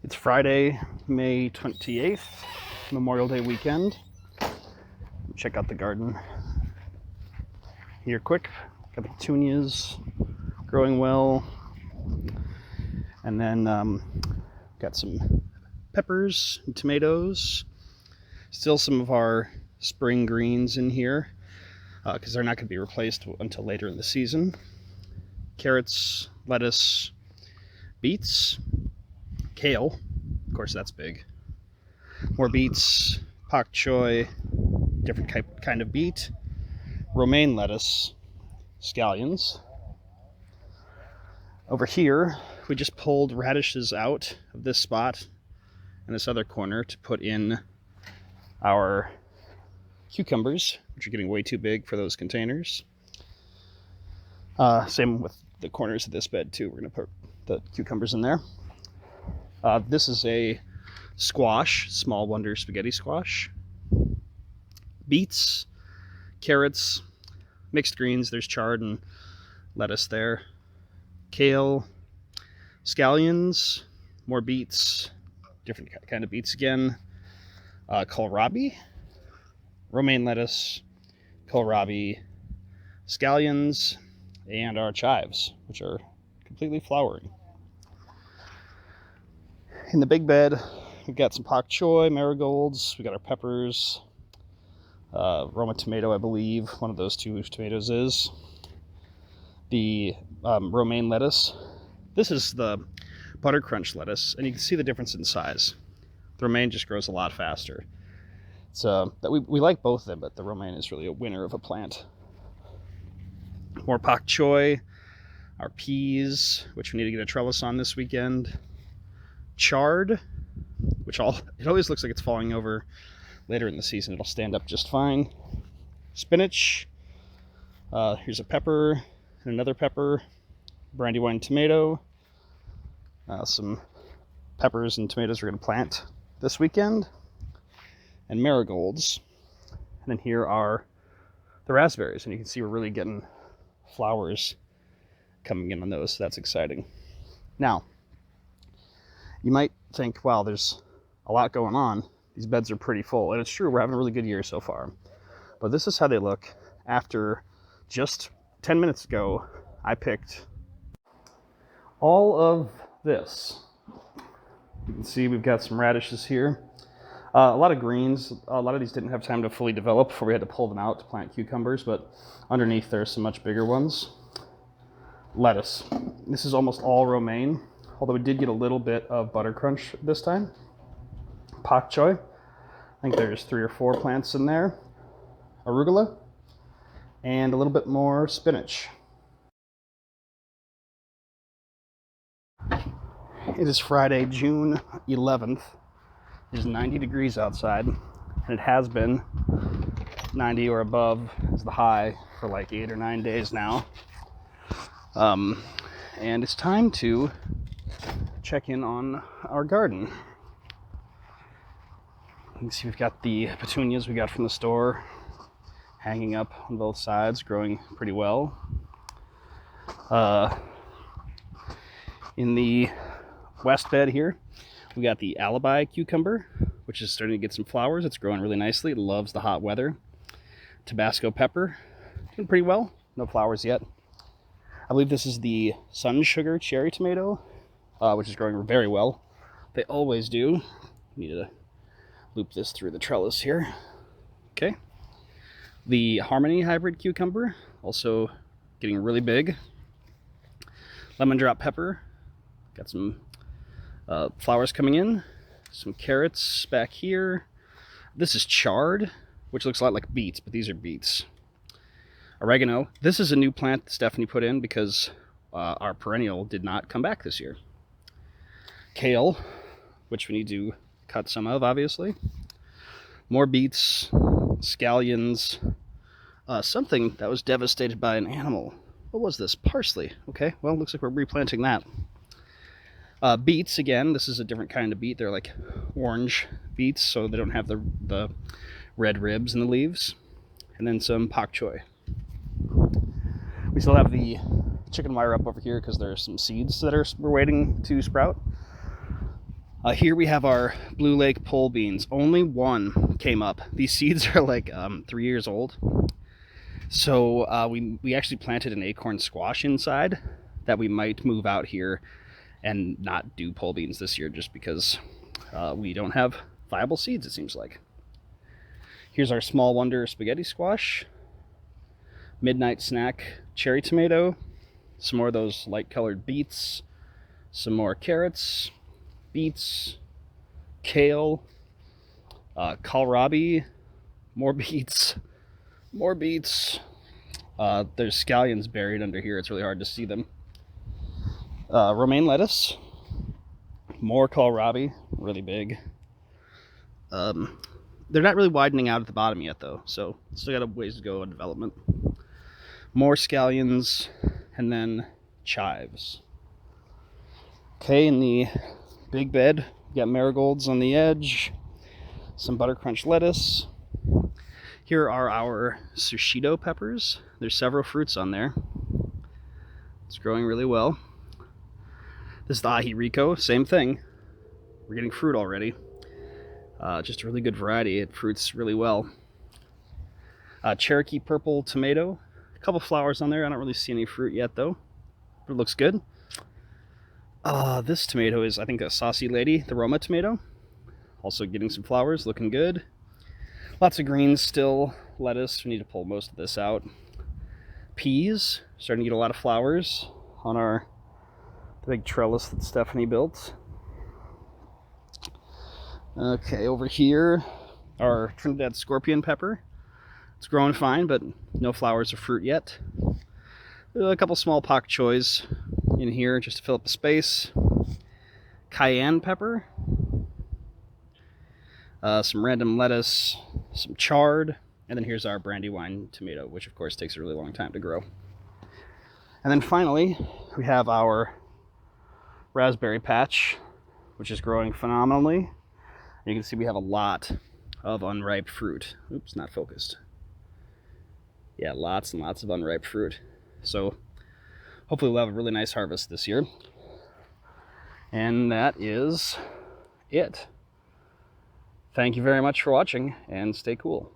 It's Friday, May 28th, Memorial Day weekend. Check out the garden here quick. Got the petunias growing well. And then got some peppers and tomatoes. Still some of our spring greens in here because they're not going to be replaced until later in the season. Carrots, lettuce, beets, kale, of course that's big. More beets, pak choi, different kind of beet, romaine lettuce, scallions. Over here, we just pulled radishes out of this spot and this other corner to put in our cucumbers, which are getting way too big for those containers. Same with the corners of this bed too. We're going to put the cucumbers in there. This is a squash, small wonder spaghetti squash. Beets, carrots, mixed greens. There's chard and lettuce there. Kale, scallions, more beets, different kind of beets again. Kohlrabi, romaine lettuce, kohlrabi, scallions, and our chives, which are completely flowering. In the big bed, we've got some pak choi, marigolds, we got our peppers, Roma tomato, I believe, one of those two tomatoes is. The romaine lettuce. This is the butter crunch lettuce, and you can see the difference in size. The romaine just grows a lot faster. So we like both of them, but the romaine is really a winner of a plant. More pak choi, our peas, which we need to get a trellis on this weekend. Chard, which it always looks like it's falling over later in the season. It'll stand up just fine. Spinach. Here's a pepper and another pepper. Brandywine tomato. Some peppers and tomatoes we're going to plant this weekend. And marigolds. And then here are the raspberries. And you can see we're really getting flowers coming in on those. So that's exciting. Now, you might think, wow, there's a lot going on. These beds are pretty full. And it's true, we're having a really good year so far. But this is how they look after just 10 minutes ago, I picked all of this. You can see we've got some radishes here. A lot of greens. A lot of these didn't have time to fully develop before we had to pull them out to plant cucumbers, but underneath there are some much bigger ones. Lettuce. This is almost all romaine, although we did get a little bit of butter crunch this time. Pak choi. I think there's 3 or 4 plants in there. Arugula. And a little bit more spinach. It is Friday, June 11th. It is 90 degrees outside, and it has been 90 or above is the high for like 8 or 9 days now. And it's time to check in on our garden. You can see we've got the petunias we got from the store hanging up on both sides, growing pretty well. In the west bed here, we got the alibi cucumber, which is starting to get some flowers. It's growing really nicely. It loves the hot weather. Tabasco pepper, doing pretty well. No flowers yet. I believe this is the sun sugar cherry tomato, which is growing very well. They always do. Need to loop this through the trellis here. Okay. The Harmony hybrid cucumber, also getting really big. Lemon drop pepper, got some flowers coming in. Some carrots back here. This is chard, which looks a lot like beets, but these are beets. Oregano. This is a new plant that Stephanie put in because our perennial did not come back this year. Kale, which we need to cut some of, obviously. More beets, scallions, something that was devastated by an animal. What was this? Parsley. Okay, well, looks like we're replanting that. Beets, again, this is a different kind of beet. They're like orange beets, so they don't have the red ribs in the leaves. And then some pak choi. We still have the chicken wire up over here because there's some seeds that we're waiting to sprout. Here we have our Blue Lake pole beans. Only one came up. These seeds are like 3 years old. So we actually planted an acorn squash inside that we might move out here and not do pole beans this year just because we don't have viable seeds, it seems like. Here's our small wonder spaghetti squash, midnight snack cherry tomato, some more of those light colored beets, some more carrots, beets, kale, kohlrabi, more beets, more beets. There's scallions buried under here. It's really hard to see them. Romaine lettuce, more kohlrabi, really big. They're not really widening out at the bottom yet, though, so still got a ways to go in development. More scallions, and then chives. Okay, in the big bed, we got marigolds on the edge, some buttercrunch lettuce. Here are our Shishito peppers. There's several fruits on there. It's growing really well. This is the ahi rico, same thing. We're getting fruit already. Just a really good variety. It fruits really well. Cherokee purple tomato. A couple flowers on there. I don't really see any fruit yet, though. But it looks good. This tomato is, I think, a Saucy Lady, the Roma tomato. Also getting some flowers, looking good. Lots of greens still. Lettuce, we need to pull most of this out. Peas, starting to get a lot of flowers on the big trellis that Stephanie built. Okay, over here, our Trinidad scorpion pepper. It's growing fine, but no flowers or fruit yet. A couple small pak choys in here just to fill up the space. Cayenne pepper. Some random lettuce, some chard, and then here's our brandywine tomato, which of course takes a really long time to grow. And then finally, we have our raspberry patch, which is growing phenomenally. You can see we have a lot of unripe fruit. Oops, not focused. Yeah, lots and lots of unripe fruit. So hopefully we'll have a really nice harvest this year. And that is it. Thank you very much for watching, and stay cool.